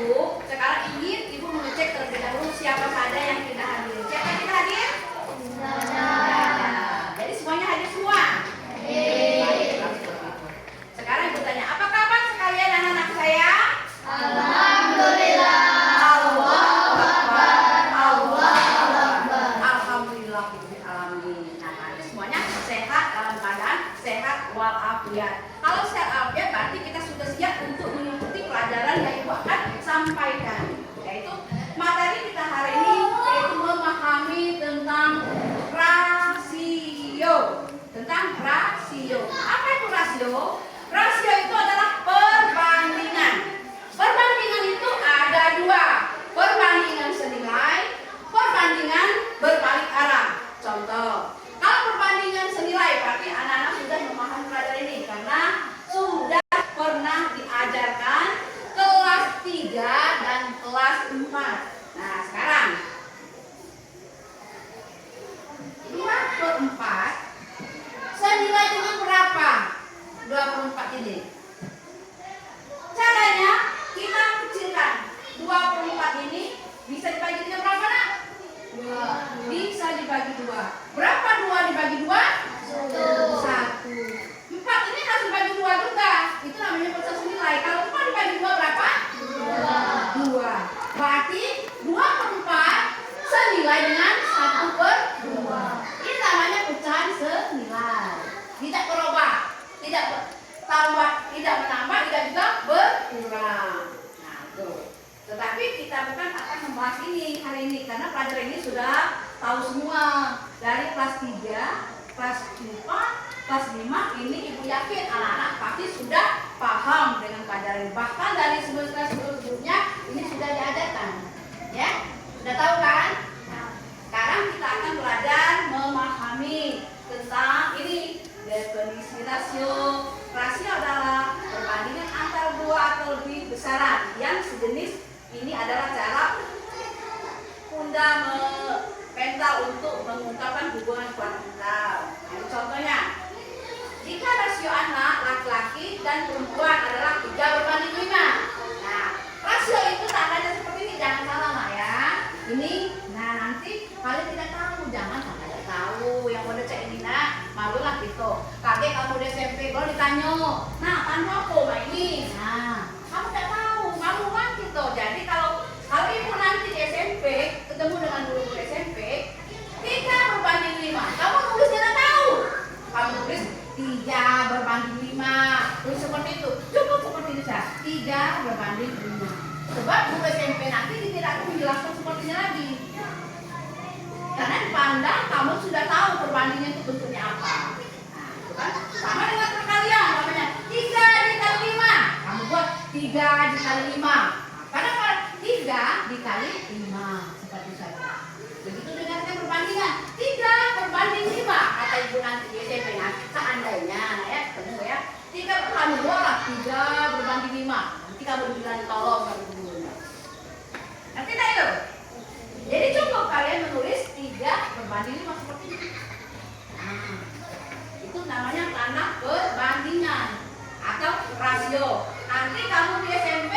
Ibu, sekarang ingin Ibu mengecek terlebih dahulu siapa saja yang tidak hadir. Siapa yang tidak hadir? Jadi semuanya hadir semua? Baik, sekarang Ibu tanya, apa kabar sekalian anak-anak saya? Alhamdulillah. Alhamdulillah alamin. Nah, nanti semuanya sehat dalam keadaan sehat walafiat. Kalau sehat walafiat berarti kita sudah siap untuk mengikuti pelajaran yang Ibu akan sampaikan. Yaitu materi kita hari ini yaitu memahami tentang rasio. Tentang rasio. Apa itu rasio? Rasio itu adalah perbandingan. Perbandingan itu ada dua. Perbandingan senilai, perbandingan berbalik arah. Contoh, kalau perbandingan senilai berarti anak-anak sudah memahami pelajaran ini karena sudah pernah diajarkan kelas 3 dan kelas 4. Nah, sekarang 2/4 senilai dengan berapa? 2/4 ini. Caranya kita kecilkan. 2/4 ini bisa dibagi dengan berapa, Nak? 2. Bisa dibagi 2. Berapa 2 dibagi 2? 1. 4 ini harus dibagi 2 juga. Itu namanya persentase nilai. Kalau 4 dibagi 2 berapa? 2. Berarti 2/4 senilai dengan 1/2. Ini namanya pecahan senilai. Tidak berubah, tidak tambah, tidak menambah, tidak juga berkurang. Nah, tuh. Tetapi kita bukan akan membahas ini hari ini karena pelajaran ini sudah tahu semua. Dari kelas 3, kelas 4, kelas 5 ini Ibu yakin anak-anak pasti sudah paham dengan pelajaran ini. Bahkan dari sebelum-sebelumnya ini sudah diajarkan. Ya? Sudah tahu kan? Nah, sekarang kita akan belajar memahami tentang ini definisi rasio. Rasio adalah perbandingan antara dua atau lebih besaran yang sejenis. Ini adalah cara fundamental untuk mengungkapkan hubungan kuantitas. Nah, contohnya, jika rasio anak laki-laki dan perempuan adalah 3/5. Nah, rasio itu tandanya seperti ini, jangan salah Nak ya. Ini, nah nanti kalian tidak tahu, jangan sampai tidak tahu. Yang udah cek ini Nak, malulah gitu. Kakek kamu di SMP, kalau ditanya, nah tanya apa Mbak ini? Nah, kamu tidak tahu, malu kan gitu. Jadi kalau Ibu nanti di SMP ketemu dengan guru SMP 3/5, kamu nulis tidak tahu. Kamu tulis 3/5, tulis seperti itu. Cukup seperti itu saja, 3/5. Sebab guru SMP nanti tidak akan menjelaskan sepertinya lagi. Karena dipandang kamu sudah tahu perbandingan itu bentuknya apa. Nah, itu kan sama dengan perkalian, namanya 3 dikali 5. Kamu buat 3 dikali 5. Karena 3 dikali 5 seperti saja. Begitu dengan perbandingan 3/5. Kata Ibu nanti di SMP seandainya ya, ketemu ya. 3/2 lah, 3/5. Nanti kamu bilang tolong sama gurunya. Ngerti tak itu? Jadi cukup kalian menulis 3/5 seperti ini. Nah, itu namanya tanah perbandingan atau rasio. Nanti kamu di SMP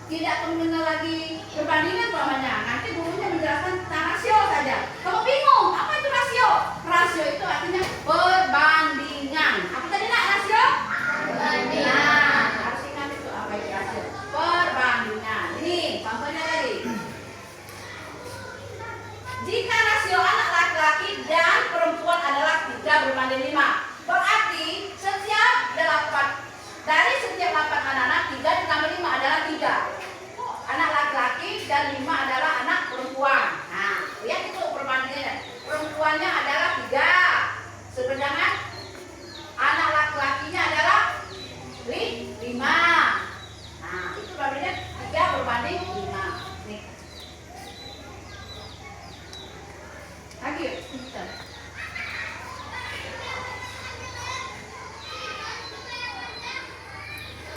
tidak mengenal lagi perbandingan namanya. Nanti gurunya menjelaskan tentang rasio saja. Kamu bingung, apa itu rasio? Rasio itu artinya perbandingan. Apa tadi Nak rasio? Perbandingan. Harus ingat itu apa itu rasio? Perbandingan. Ini contohnya tadi. Jika rasio anak laki-laki dan perempuan adalah 3/5, berarti dari setiap 8 anak-anak 3 ditambah 5 adalah 3 anak laki-laki dan 5 adalah anak perempuan. Nah, lihat itu perbandingannya. Perempuannya adalah 3, sedangkan anak laki-lakinya adalah 5. Nah, itu perbandingannya 3/5. Nih. Lagi yuk, kita.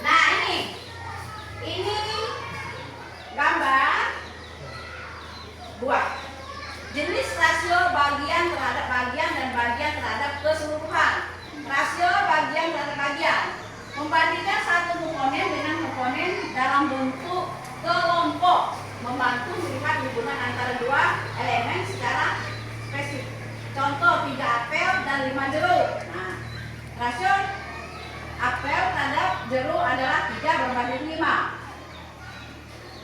Nah, ini gambar buah. Jenis rasio bagian terhadap bagian dan bagian terhadap keseluruhan. Rasio bagian terhadap bagian. Membandingkan satu komponen dengan komponen dalam bentuk Rasio apel terhadap jeruk adalah 3:5.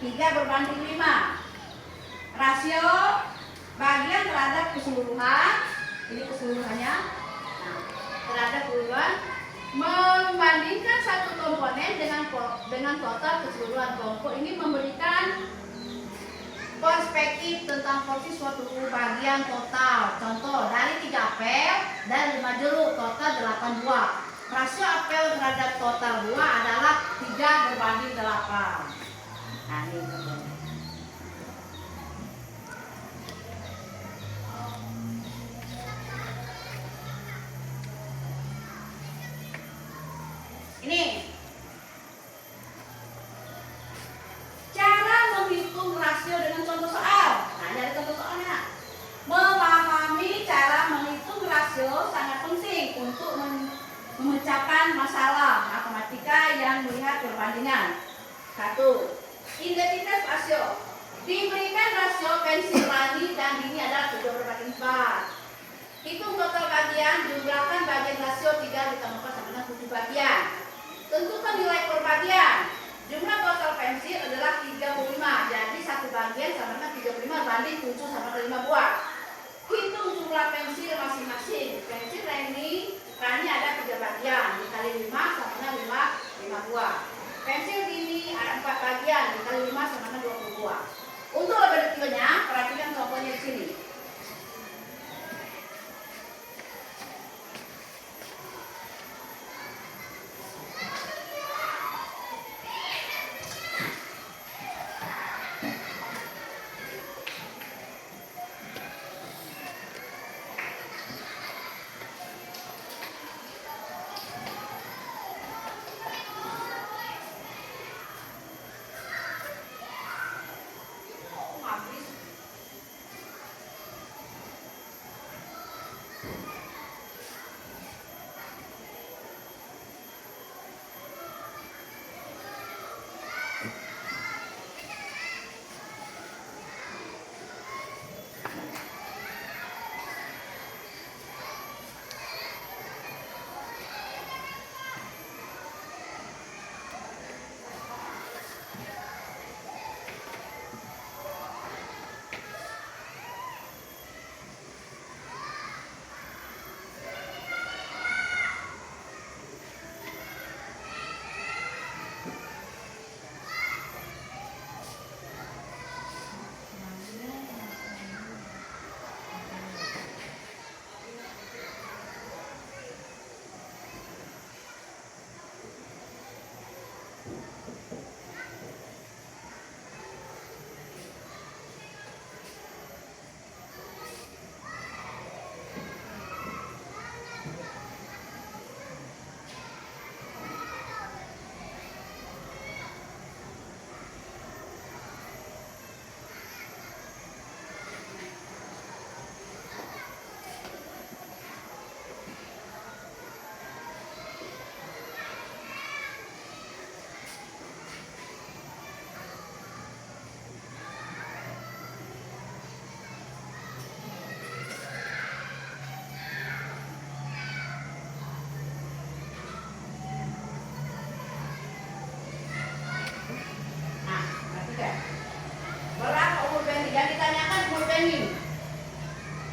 3:5. Rasio bagian terhadap keseluruhan, ini keseluruhannya. Nah, terhadap keseluruhan membandingkan satu komponen dengan total keseluruhan kelompok ini memberikan perspektif tentang porsi suatu bagian total. Contoh, dari 3 apel dan 5 jeruk, total 8 buah. Rasio apel terhadap total buah adalah 3:8. Nah, ini ini cara menghitung rasio dengan contoh soal. Nah, ini ada contoh soalnya. Memahami cara menghitung rasio sangat penting untuk memecahkan masalah matematika yang melihat perbandingan. 1. Identitas rasio. Diberikan rasio pensil Rani dan Dini adalah 7/4. Hitung total bagian, jumlahkan bagian rasio 3 ditambahkan sama dengan 7 bagian. Tentukan nilai per bagian. Jumlah total pensil adalah 35. Jadi satu bagian sama dengan 35 banding 7 sama dengan 5 buah. Hitung jumlah pensil masing-masing. Pensil Rani ada 3 bagian. Dikali 5 sama dengan 5 buah. Pensil Dini ada 4 bagian. Dikali 5 sama dengan 20 buah. Untuk lebih detailnya, perhatikan contohnya di sini.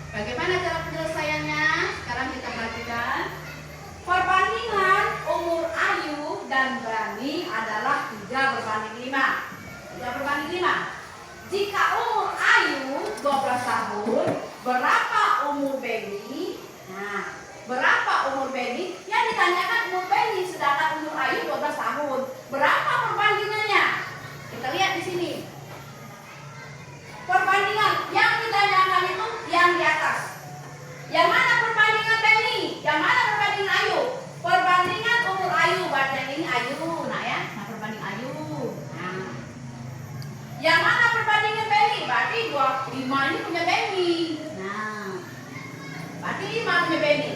Bagaimana cara penyelesaiannya? Sekarang kita perhatikan. Perbandingan umur Ayu dan Bani adalah 3/5. 3/5. Jika umur Ayu 12 tahun, berapa umur Beni? Nah, berapa umur Beni? Yang ditanyakan umur Beni, sedangkan umur Ayu 12 tahun. Berapa perbandingannya? Kita lihat di sini. Perbandingan yang ditanyakan itu yang di atas. Yang mana perbandingan Beni? Yang mana perbandingan Ayu? Perbandingan umur Ayu, berarti yang ini Ayu. Nah ya, nah perbandingan Ayu. Nah. Yang mana perbandingan Beni? Berarti 25 ini punya Beni. Nah. Berarti 5 punya Beni.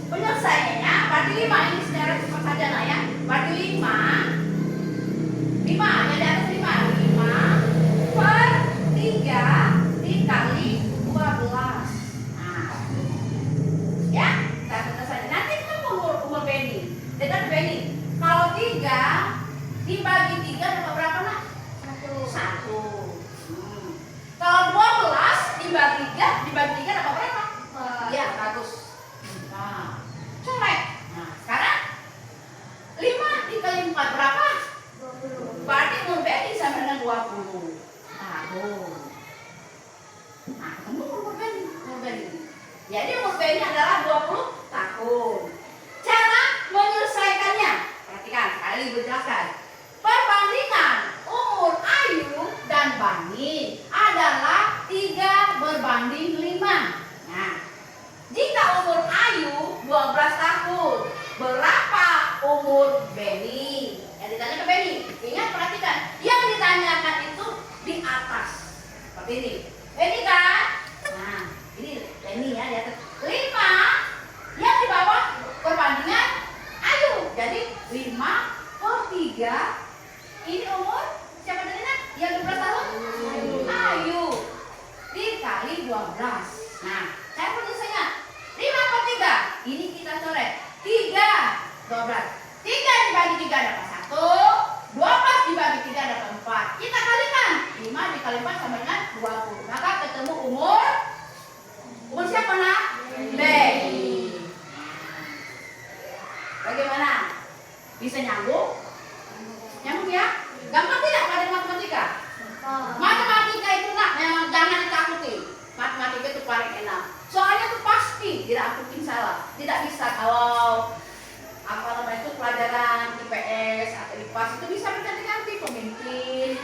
Penyelesaiannya berarti 5 ini secara cepat saja lah ya. Berarti 5 Jadi umur Benny adalah 20 tahun. Cara menyelesaikannya, perhatikan, sekali berjelaskan. Perbandingan umur Ayu dan Bani adalah 3:5. Nah, jika umur Ayu 12 tahun, berapa umur Benny? Yang ditanya ke Benny. Ingat, perhatikan, yang ditanyakan itu di atas. Seperti ini. Benny kan? Nah, ini Benny ya, di atas 5. Yang di bawah perbandingan Ayu. Jadi 5/3. Ini umur siapa tadi nak? Yang 12 tahun? Ayu. Dikali 12. Nah, saya penyelesaiannya 5/3. Ini kita coret 3, 12. 3 dibagi 3 dapat 1. 12 dibagi 3 dapat 4. Kita kalikan. 5 dikali 4 sama dengan 20. Maka ketemu umur siapa nak? Benny. Bagaimana? Bisa nyambung? Nyambung ya? Gampang tidak pada matematika? Matematika itu nak, memang jangan ditakuti. Matematika itu paling enak. Soalnya itu pasti tidak mungkin salah. Tidak bisa kalau apa namanya itu pelajaran IPS atau IPAS itu bisa berganti-ganti, pemimpin,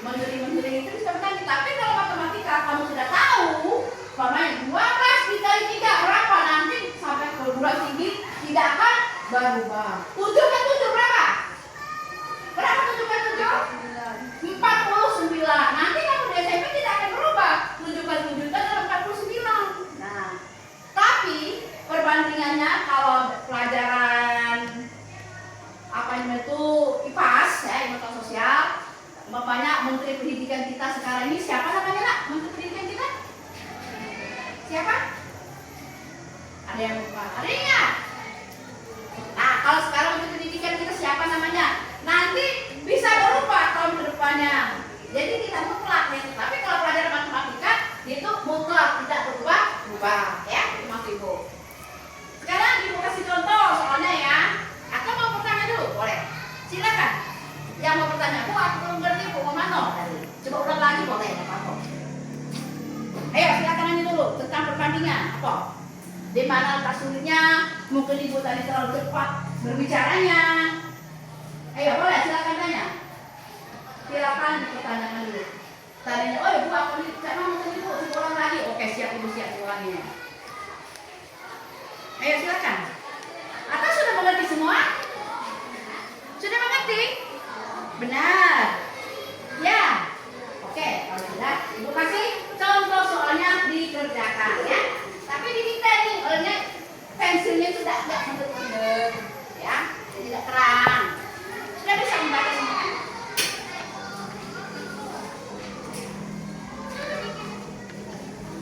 menteri-menteri itu bisa berganti. Tapi kalau matematika kamu sudah tahu, umpamanya 12 dikali 3 berapa, nanti sampai perguruan tinggi tidak akan berubah. 7 kan 7 berapa? Berapa 7 kan 7? 49. Nanti kamu di SMP tidak akan berubah. 7 kali 7 itu adalah 49. Nah, tapi perbandingannya kalau pelajaran apa namanya itu IPAS ya, ilmu sosial, umpamanya menteri pendidikan kita sekarang ini siapa namanya nak? Menteri pendidikan kita? Siapa? Ada yang lupa? Ada yang ingat? Nah, kalau sekarang menteri pendidikan kita siapa namanya? Nanti bisa berubah tahun ke depannya. Jadi tidak mutlak ya. Tapi kalau pelajaran matematika itu mutlak, tidak berubah ya, itu Mas Ibu. Sekarang Ibu kasih contoh soalnya ya. Atau mau bertanya dulu? Boleh. Silakan. Yang mau bertanya, Bu, aku belum ngerti Bu Mano tadi. Coba ulang lagi boleh, enggak apa-apa. Ayo silakan nanya dulu tentang perbandingan. Apa? Di mana letak sulitnya? Mungkin Ibu tadi terlalu cepat berbicaranya. Ayo boleh, silakan tanya. Silakan dipertanyakan dulu. Tadinya, oh Ibu aku nih, saya mau tanya Ibu, ulang lagi. Oke, siap Ibu, siap ulanginya. Ayo silakan. Atau sudah mengerti semua? Sudah mengerti? Benar. Ya. Oke, kalau sudah, Ibu kasih contoh soalnya dikerjakan ya. Tapi diminta nih, olehnya pensilnya itu tidak mendek-mendek, ya, tidak terang. Sudah bisa membaca semua kan?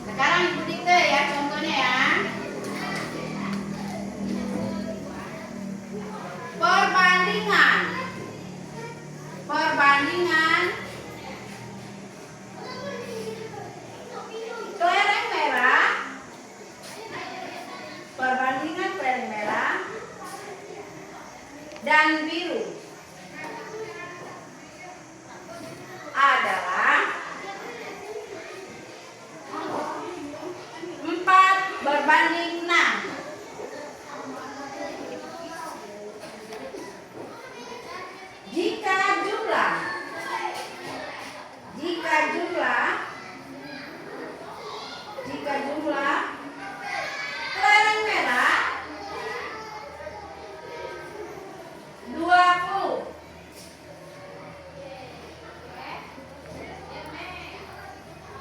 Sekarang Ibu dikte ya contohnya ya. Perbandingan kelereng merah, dan biru adalah 4:6. Jika jumlah kelereng merah 20,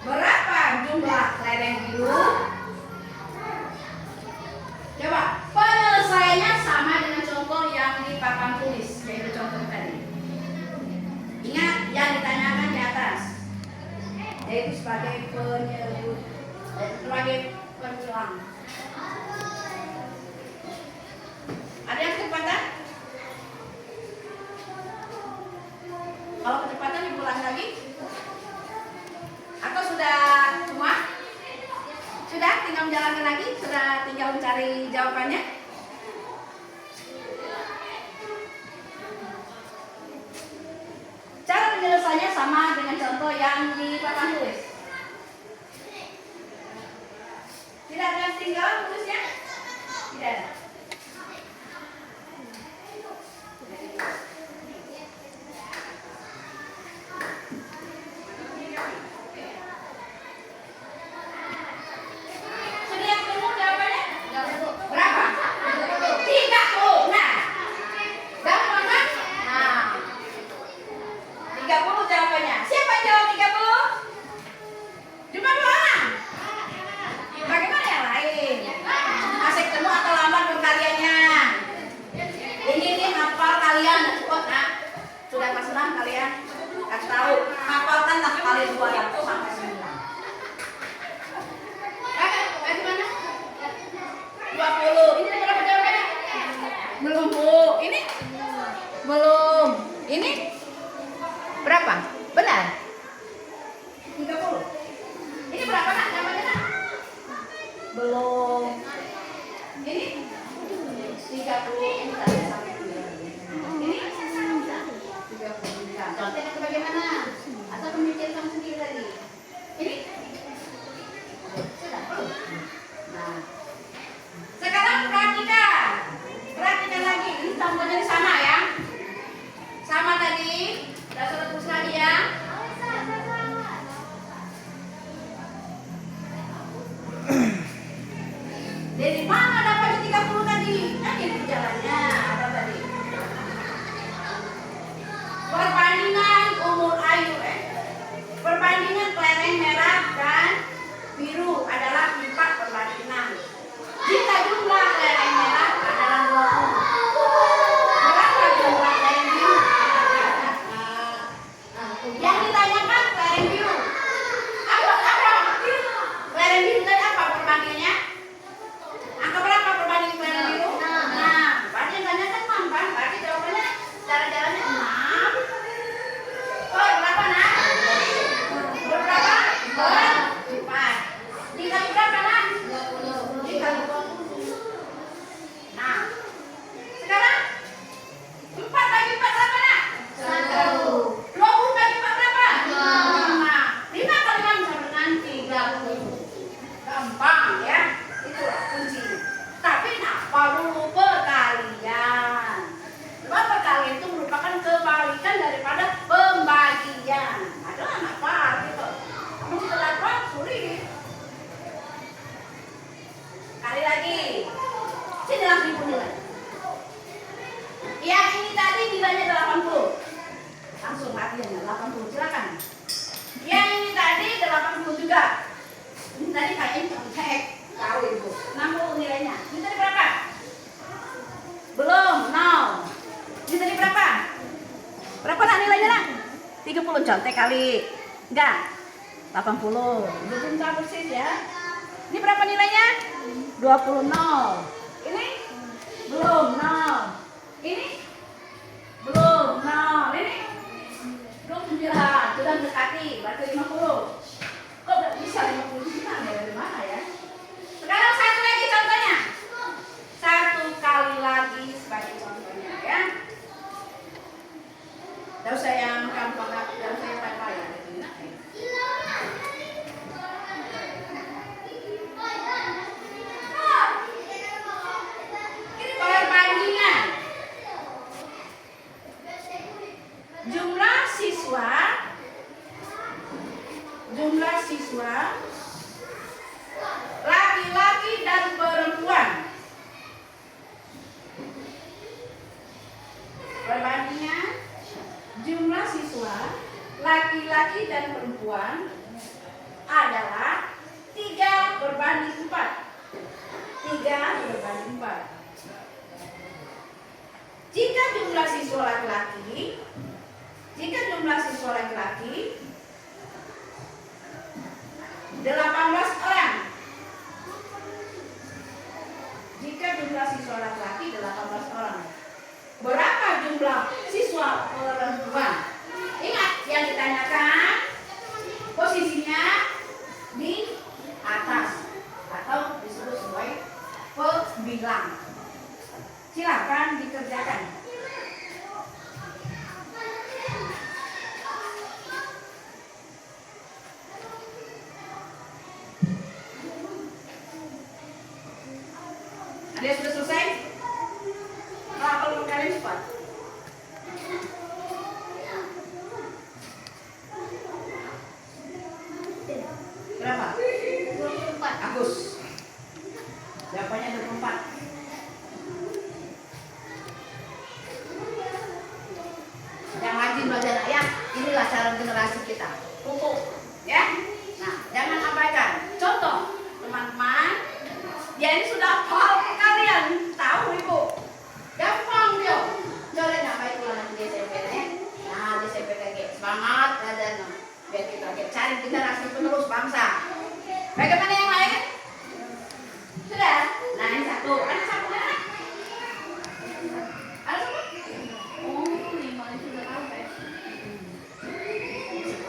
berapa jumlah kelereng biru? Coba penyelesaiannya sama dengan contoh yang di papan tulis, yaitu contoh tadi. Ingat yang ditanyakan di atas, yaitu sebagai penyebut, sebagai penjelang. Ada yang kecepatan? Kalau kecepatan diulang lagi? Atau sudah semua? Sudah tinggal menjalankan lagi? Sudah tinggal mencari jawabannya? Cara penyelesaiannya sama dengan contoh yang di papan tulis. Tidak ada yang tinggal? Tidak ada. Sudah ketemu jawabannya? Berapa? 30. Nah, gampang kan? Nah, 30 jawabannya. Siapa yang jawab 30? Cuma 2 orang. Bagaimana yang lain? Masih ketemu atau lambat berkaliannya? Ini hafal kalian, cukup nak. Sudah kelas 6 kalian kasih tahu. Hafalkanlah kali 200 sampai 9. Bagaimana? 20. Ini berapa jawabannya? Belum, Bu. Ini? Belum. Ini? Berapa? Benar? 30. Ini berapa nak? Jawabannya nak? Belum. Ini? 30. Ini tadi sampai 9. Ini? 30. Contohnya ke bagaimana? Atau memikirkan sendiri tadi? Ini? Sudah? Belum? Nah. Sekarang perhatikan. Perhatikan lagi. Ini contohnya di sana ya. Sama tadi. Sudah sudah terus lagi ya. Dari mana dapat 30 tadi? Kan ini jalannya. Apa tadi? Perbandingan umur ayu. Perbandingan kelereng merah dan biru adalah 4/6. Jika jumlah kelereng merah adalah 20, berapa jumlah kelereng biru? Yang ditanyakan kelereng biru. Apa? Kelereng biru tadi apa perbandingannya? Angka berapa perbandingan kelereng biru? Nah, berarti yang tanyakan 6 kan? Berarti jawabannya cara-caranya 6. Oh, berapa nak? Berapa? 4. Dikali berapa nak? Dikali 20. Nah, sekarang 4 bagi 4 berapa nak? 1. 20 bagi 4 berapa? 5. 5 kali 6 sama dengan 30. Gampang ya. Itulah kuncinya. Tapi apa dulu perkalian? Sebab perkalian itu merupakan kebalikan daripada pembagian. Ada anak apa gitu. Kamu tidak dapat sulit. Kali lagi. Sini langsung ibu nilai. Yang ini tadi nilainya 80. Langsung latihan 80. Silakan. Yang ini tadi 80 juga. Ini tadi kayaknya cek. Tahu ibu. 60 nilainya. Ini tadi berapa? Belum. 0. Ini tadi berapa? Berapa nak nilainya nak? 30 contek kali. Enggak. 80. Belum tahu persis ya. Ini berapa nilainya? 20 0. Ini? Belum 0. Ini? Belum 0. Ini? 29. Sudah mendekati. Berarti 50. Kok nggak bisa 50 juta? Dari mana ya? Sekarang satu lagi contohnya. Satu kali lagi sebagai contohnya ya. Tidak usah yang gampang, tidak usah yang payah. Ini perbandingan jumlah siswa laki-laki dan perempuan. Perbandingan jumlah siswa laki-laki dan perempuan adalah 3/4. 3/4. Jika jumlah siswa laki-laki 18 orang. Jika jumlah siswa laki-laki 18 orang. Berapa jumlah siswa perempuan? Ingat yang ditanyakan posisinya di atas atau disebut sebagai pembilang. Silakan dikerjakan. Ada yang sudah Berapa? 24. Bagus. Jawabannya 24. Yang rajin belajar ayat, inilah cara generasi kita. Pupuk, ya. Nah, jangan abaikan. Contoh, teman-teman, dia ini sudah hafal kalian tahu ibu. Gampang dia. Coba nyampe pulang nanti di SMP ya. Nah, di SMP lagi semangat dan biar kita cari generasi penerus bangsa. Bagaimana yang lain? Sudah? Nah, ini satu. Ada satu kan? Ada satu? Oh, 5 itu sudah sampai.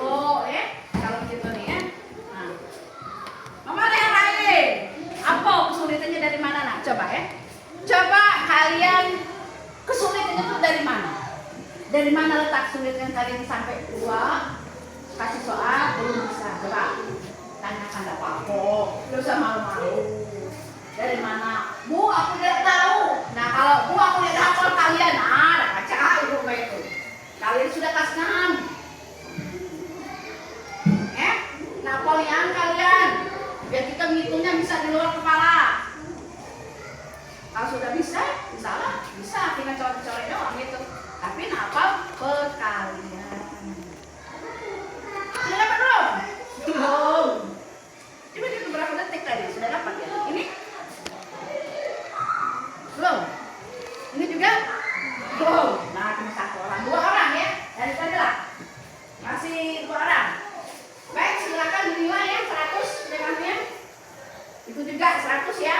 Oh, ya. Kalau gitu nih ya. Nah. Mana yang lain? Apa kesulitannya dari mana nak? Coba ya. Coba kalian kesulitannya itu dari mana? Dari mana letak sulitnya kalian sampai tua? Kasih soal belum bisa. Coba tanyakan apa-apa. Gak usah malu-malu. Dari mana? Bu, aku tidak tahu. Nah, kalau bu aku tidak hafal kalian, ada kaca ibu itu. Kalian sudah kelas 6. Napoleon kalian. Biar kita menghitungnya bisa di luar kepala. Kalau sudah bisa, lah. Bisa tinggal coret-coret doang gitu. Tapi nafal perkalian. Sudah dapat belum? Belum. Coba itu berapa detik tadi? Sudah dapat ya? Ini? Belum. Ini juga? Belum. Nah, cuma 1 orang. 2 orang ya. Dari tadi lah. Masih 2 orang. Baik, silakan dinilai ya 100 dengannya. Itu juga 100 ya.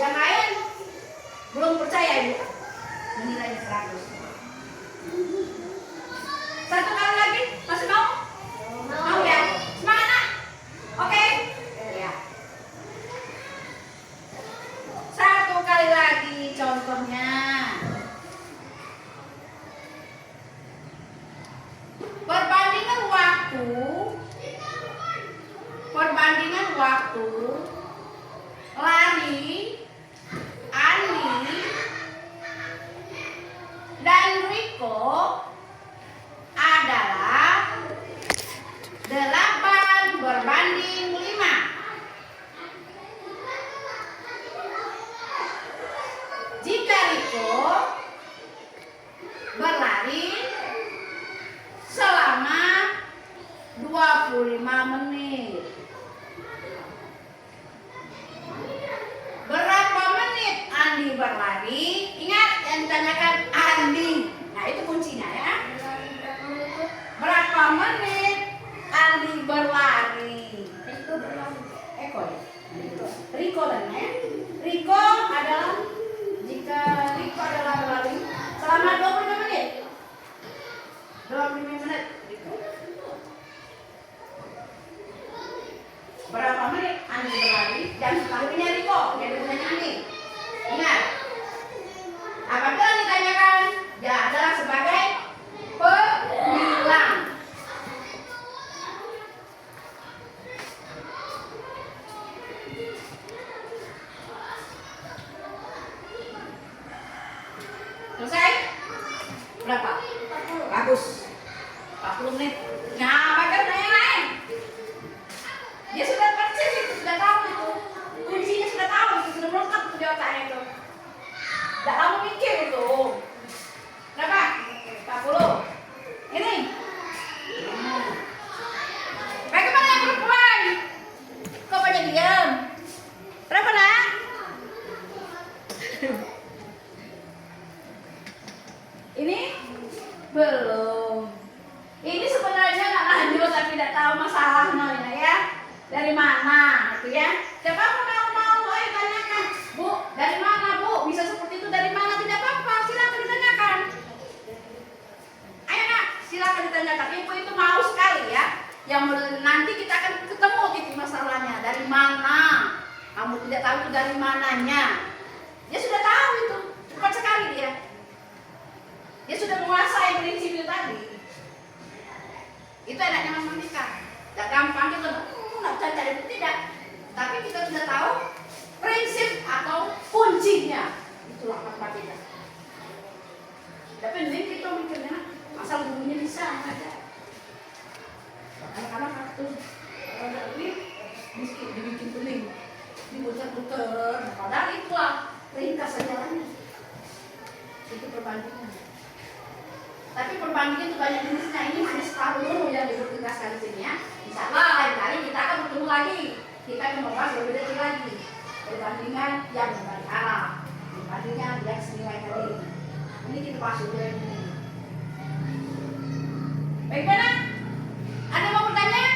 Yang lain belum percaya ibu. Menilainya 100. 1 kali lagi, masih mau? Mau ya? Semangat nak? Oke? Ya. 1 kali lagi contohnya. Perbandingan waktu Lani, Ani, dan Riko adalah 8 berbanding 5. Jika Riko berlari selama 25 menit, berapa menit Andi berlari? Ingat yang ditanyakan Andi. Nah, itu kuncinya ya. Berapa menit Andi berlari? Eko ya? Riko dan ya. Riko adalah, jika Riko adalah berlari selama 25 menit. 25 menit Riko. Berapa menit Andi berlari? Dan panggilnya Riko, jadi punyanya Andi. Ingat, apabila ditanyakan, dia adalah sebagai pembilang. Selesai? Berapa? 40. Bagus. 40 menit. Nah, bagaimana yang lain? Dia sudah persis itu, sudah tahu itu. Kuncinya sudah tahu itu, sudah melekat itu di otaknya itu. Tidak lama mikir itu. Berapa? 40. Ini. Bagaimana yang perempuan? Kok banyak diam? Berapa nak? Ini? Belum. Ini sebenarnya nggak lanjut, tapi tidak tahu masalahnya ya. Dari mana itu ya? Siapa mau ayo tanyakan, Bu, dari mana Bu? Bisa seperti itu dari mana? Tidak apa-apa, silakan ditanyakan. Ayo nak, silakan ditanyakan. Ibu itu mau sekali ya. Yang nanti kita akan ketemu titik masalahnya. Dari mana? Kamu tidak tahu itu dari mananya. Dia sudah tahu itu, cepat sekali dia. Dia sudah menguasai prinsip itu tadi. Itu enaknya matematika. Tidak gampang kita nggak bisa cari itu tidak. Tapi kita sudah tahu prinsip atau kuncinya. Itulah matematika. Tidak penting kita mikirnya asal gurunya bisa nggak ada. Kadang-kadang waktu ringkas saja lagi. Itu perbandingan. Tapi perbandingan itu banyak jenisnya. Ini hanya separuh dulu yang dipertegaskan di sini ya. Insyaallah lain kali kita akan bertemu lagi. Kita akan membahas lebih detail lagi. Perbandingan yang berbalik arah, perbandingan yang senilai kali. Ini kita bahas dulu yang ini. Bagaimana? Ada yang mau bertanya?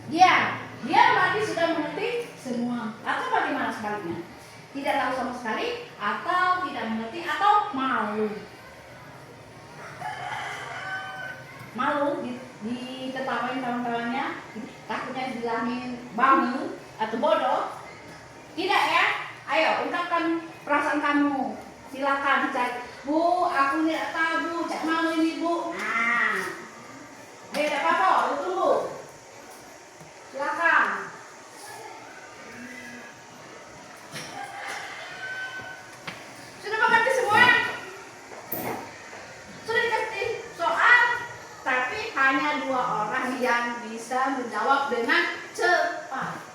Dia berarti sudah mengerti semua. Atau bagaimana sebaliknya? Tidak tahu sama sekali, atau tidak mengerti, atau malu. Malu diketawain kawan-kawannya, takutnya dibilangin bangu atau bodoh. Tidak ya? Ayo ungkapkan perasaan kamu. Silakan dicari. Bu, aku tidak tahu bu, cak malu ini bu. Nah, ayo tidak apa-apa, lu tunggu. Silakan. Sudah mengerti semua? Sudah dikasih soal, tapi hanya 2 orang yang bisa menjawab dengan cepat.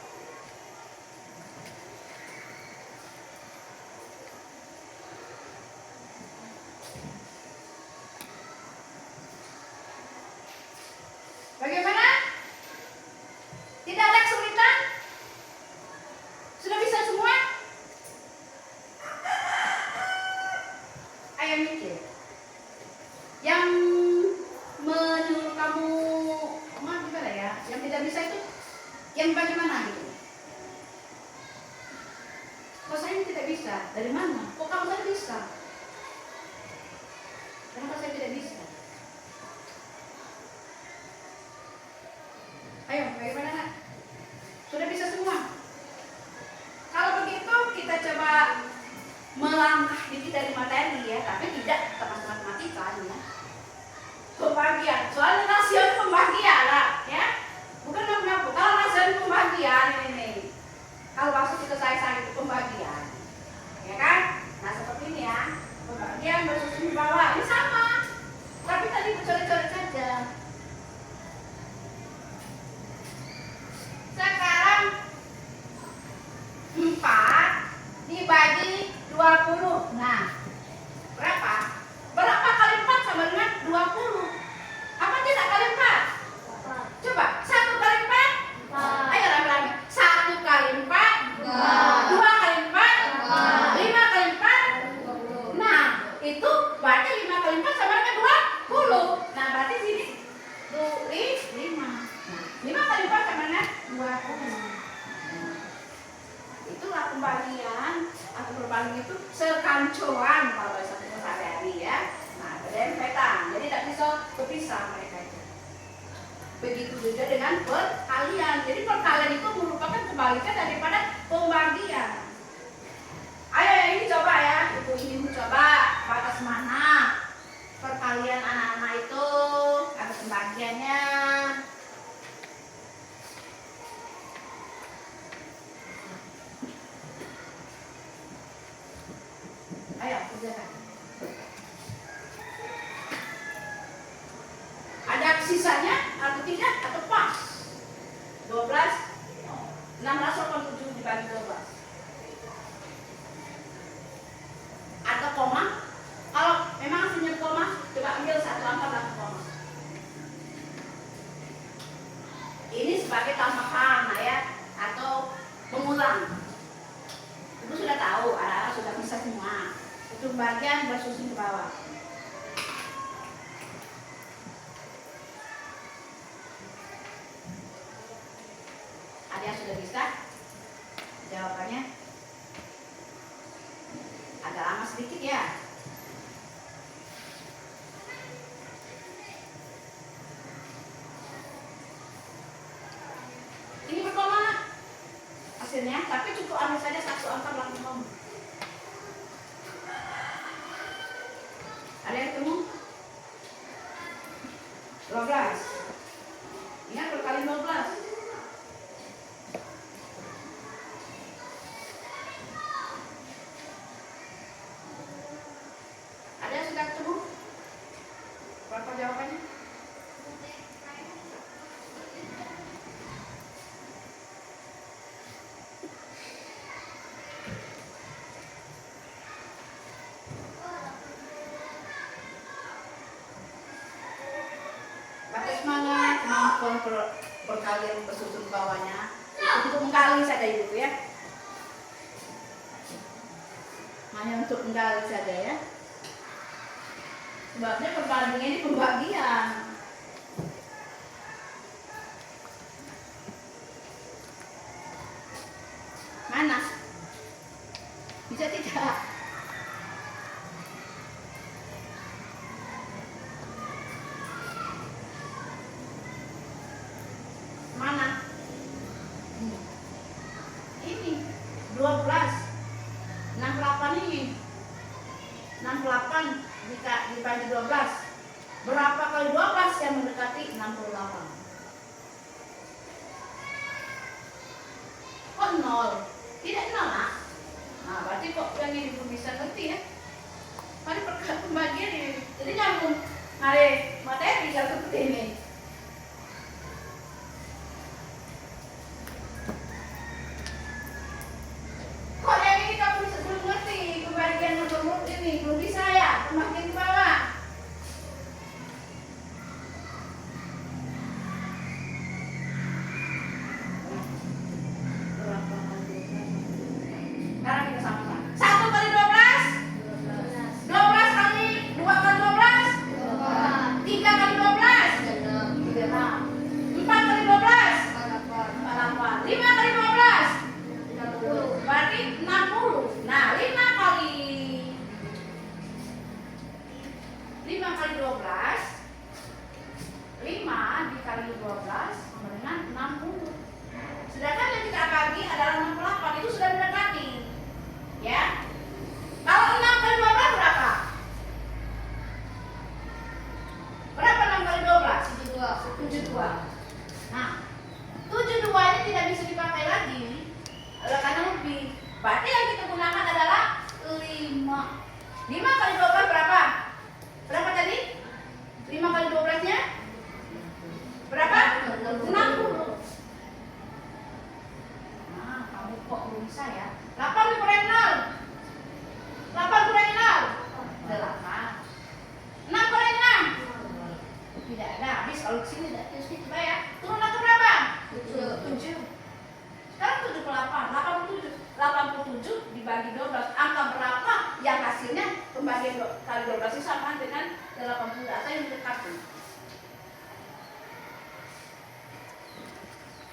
Bagaimana? Tidak ada kesulitan? Sudah bisa semua? Ayo mikir. Yang menyuruh kamu gimana ya? Yang tidak bisa itu yang bagaimana gitu? Kok saya tidak bisa? Dari mana? Kok kamu tadi bisa? Kenapa saya tidak bisa? Ayo, bagaimana nak? Sudah bisa semua? Kalau begitu kita coba melangkah dikit dari materi ya, tapi tidak termasuk matematika ya. Pembagian, soalnya rasio pembagian lah ya. Bukan apa-apa, kalau rasio pembagian ini. Kalau maksud kita saya itu pembagian. Ya kan? Nah seperti ini ya. Pembagian bersusun di bawah, ini sama. Tapi tadi coret-coret saja. Sekarang 4 dibagi 20. Nah, berapa? Berapa kali 4 sama dengan 20? Apa tidak kali 4? Coba, 1 kali 4? Ayo rame-rame. 1 kali 4? 2 kali 4? 5 kali 4? Nah, itu berarti 5 kali 4 sama dengan 20. Nah, berarti sini 5. Nah, 5 kali 4 sama dengan 20. Itulah pembagian atau perbandingan itu sekancuan kalau satu sehari-hari ya. Nah, berdempetan. Jadi tidak bisa berpisah mereka itu. Begitu juga dengan perkalian. Jadi perkalian itu merupakan kebalikan daripada pembagian. Ayo ini coba ya, ibu ini coba batas mana perkalian anak-anak itu atau pembagiannya. Ayo kerjakan. Ada sisanya atau tidak atau pas? 687 dibagi 12. Atau koma? Kalau memang hasilnya koma, coba ambil satu angka belakang koma. Ini sebagai tambahan ya, atau pengulang. Ibu sudah tahu, anak-anak sudah bisa semua. Itu bagian bersusun ke bawah. Ada yang sudah bisa? Jawabannya agak lama sedikit ya. Ini berkoma hasilnya, tapi cukup ambil saja satu angka belakang koma. Ada yang ketemu? 12. Ingat berkali 12. Ada yang sudah ketemu? Berapa jawabannya? melakukan perkalian bersusun bawahnya untuk menggali saja ibu ya. Hanya untuk menggali saja ya. Sebabnya perbandingan ini pembagian. Mana? Bisa tidak? Mana? Ini 12 68 ini 68 dibagi 12. Berapa kali 12 yang mendekati 68? Kok 0? Tidak 0 lah. Nah berarti kok yang ini belum bisa ngerti ya. Mari pembagian ini. Jadi nyambung. Mari materi bisa seperti ini. Kok yang ini kamu bisa belum ngerti pembagian nomor ini? Belum bisa ya? Pembagian ke bawah. Sekarang kita sama-sama. 1 kali 12. 12 kali 2 kali 12. 3 kali 12. 4 kali 12. 48. 5 kali 12. Berarti 60. Nah, 5 kali 12. 5 dikali 12 sama dengan 60. Sedangkan yang kita bagi adalah 68, itu sudah mendekati. Ya. Kalau 6 kali 12 berapa? Berapa 6 kali 12? 72. Nah, 72 ini tidak bisa dipakai lagi karena lebih. Berarti yang kita gunakan adalah 5. 5 kali 12 berapa? Berapa tadi? 5 kali 12-nya? Berapa? 60. Nah, kamu kok belum bisa ya? 8 dikurangi 0. 8 kurangi 0. 8. 6 kurangi 6. Tidak ada habis kalau di sini tidak terus kita ya. Turun ke berapa? 7. Sekarang 78. 87 dibagi 12. Angka berapa yang hasilnya pembagian kali 12 itu sama dengan 80 atau yang dekat.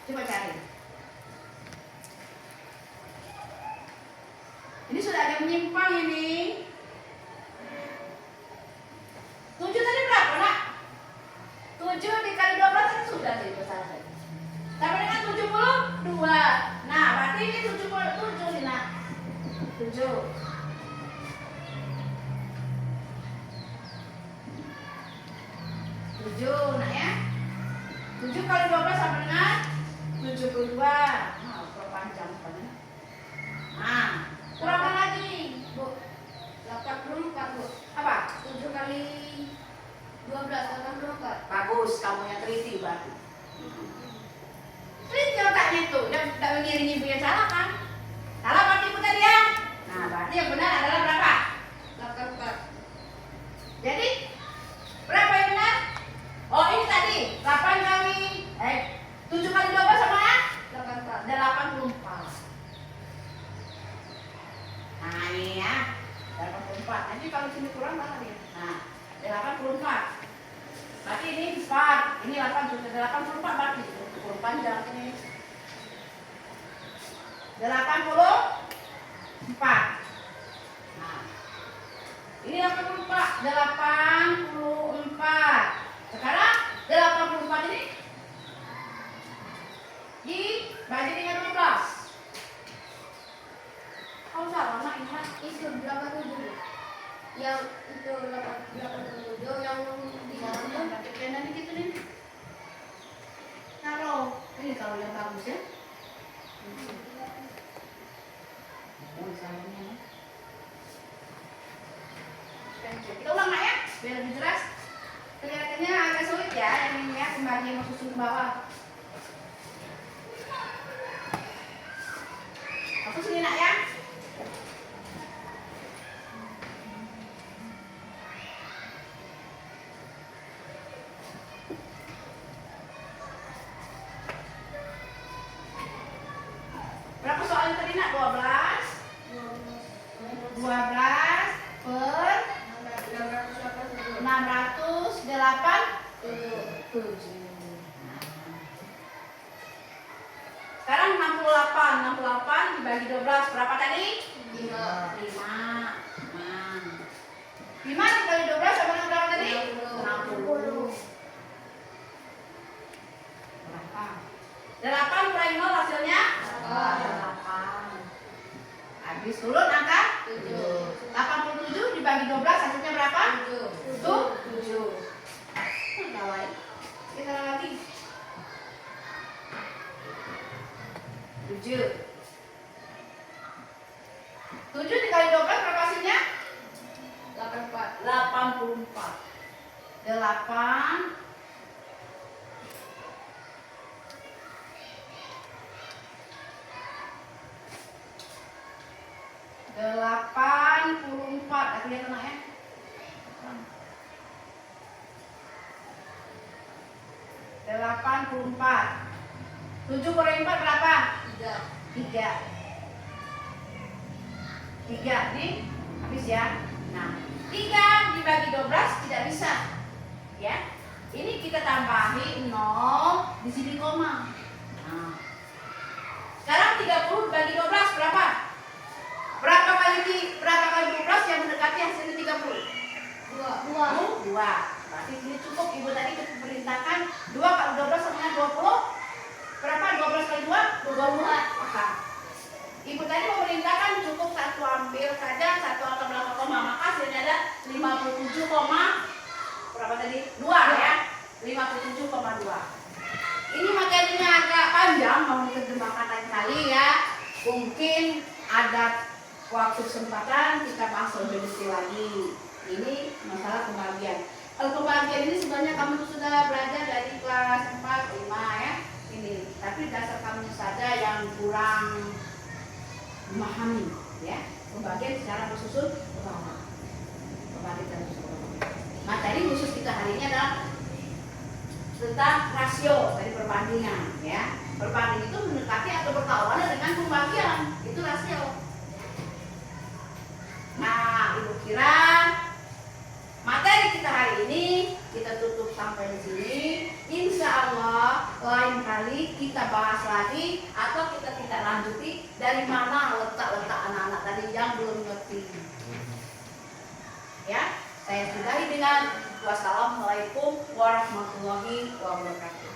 Coba cari. Ini sudah agak menyimpang ini. 7 tadi berapa, Nak? 7 dikali 12 itu sudah selesai. Sampai dengan 72. Nah, berarti ini 77 nih, Nak. 7. 7, Nak ya. 7 kali 12 sama dengan 72. Nah, perpanjang kan. Nah, kurangkan lagi, Bu. 84, Bu. Apa? 7 kali 12 84. Bagus, kamu yang teliti berarti. Teliti otaknya itu, tidak mengiringi ibu yang salah kan? Salah berarti ibu tadi ya. Nah, berarti yang benar adalah berapa? 84. Jadi berapa yang benar? Oh, ini tadi 8 kali 7 kali 12 sama 84. Nah, ini ya. 84. Nanti kalau sini kurang berapa dia? Nah, 84. Berarti ini 4. Ini 8 sudah 84 berarti cukup panjang ini. 84. Nah. Ini 84. Sekarang 84 ini dibagi dengan 12. Kau salah, Nak, ingat Itu 87. Yang itu 87 yang di sana. Kayak nanti gitu nih. Taruh. Ini kalau yang bagus ya. Oh, salahnya. Kita ulang, Nak ya, biar lebih jelas. Kelihatannya agak sulit ya, yang ini ya, pembagian mau susun ke bawah. Aku sini, Nak ya. 7. Sekarang 68 dibagi 12 berapa tadi? 5. 5 dikali 12 sama dengan berapa tadi? 60. Berapa? 8 kurangi 0 hasilnya? 8. 8. Habis turun angka? 7. 87 dibagi 12 hasilnya berapa? 7. 7. Gawai. Kita lagi. 7. 7 dikali 12 berapa hasilnya? 84. 84. 8 84. Akhirnya kena ya. 84. 7 kurangi 4 berapa? 3. 3 nih habis ya. Nah, 3 dibagi 12 tidak bisa. Ya. Ini kita tambahin 0 di sini koma. Nah. Sekarang 30 dibagi 12 berapa? Berapa kali 12 yang mendekati hasilnya 30? 2. Berarti ini cukup. Ibu tadi perintahkan 2 kali 12 sama dengan 20. Berapa? 12 kali 2? 24. Maka Ibu tadi memerintahkan cukup satu ambil saja, satu angka belakang koma, maka hasilnya ada 57, berapa tadi? 2 ya. 57,2. Ini materinya agak panjang, mau diterjemahkan lain kali ya. Mungkin ada waktu kesempatan kita bahas lebih detail lagi. Ini masalah pembagian. Kalau pembagian ini sebenarnya kamu sudah belajar dari kelas 4, 5 ya. Ini, tapi dasar kamu saja yang kurang memahami ya. Pembagian secara bersusun ke bawah. Pembagian secara bersusun ke bawah. Materi khusus kita hari ini adalah tentang rasio dari perbandingan ya. Perbandingan itu mendekati atau berkawanan dengan pembagian. Itu rasio. Nah, Ibu kira materi kita hari ini kita tutup sampai di sini. Insya Allah lain kali kita bahas lagi atau kita lanjuti dari mana letak-letak anak-anak tadi yang belum ngerti. Ya, saya sudahi dengan wassalamualaikum warahmatullahi wabarakatuh.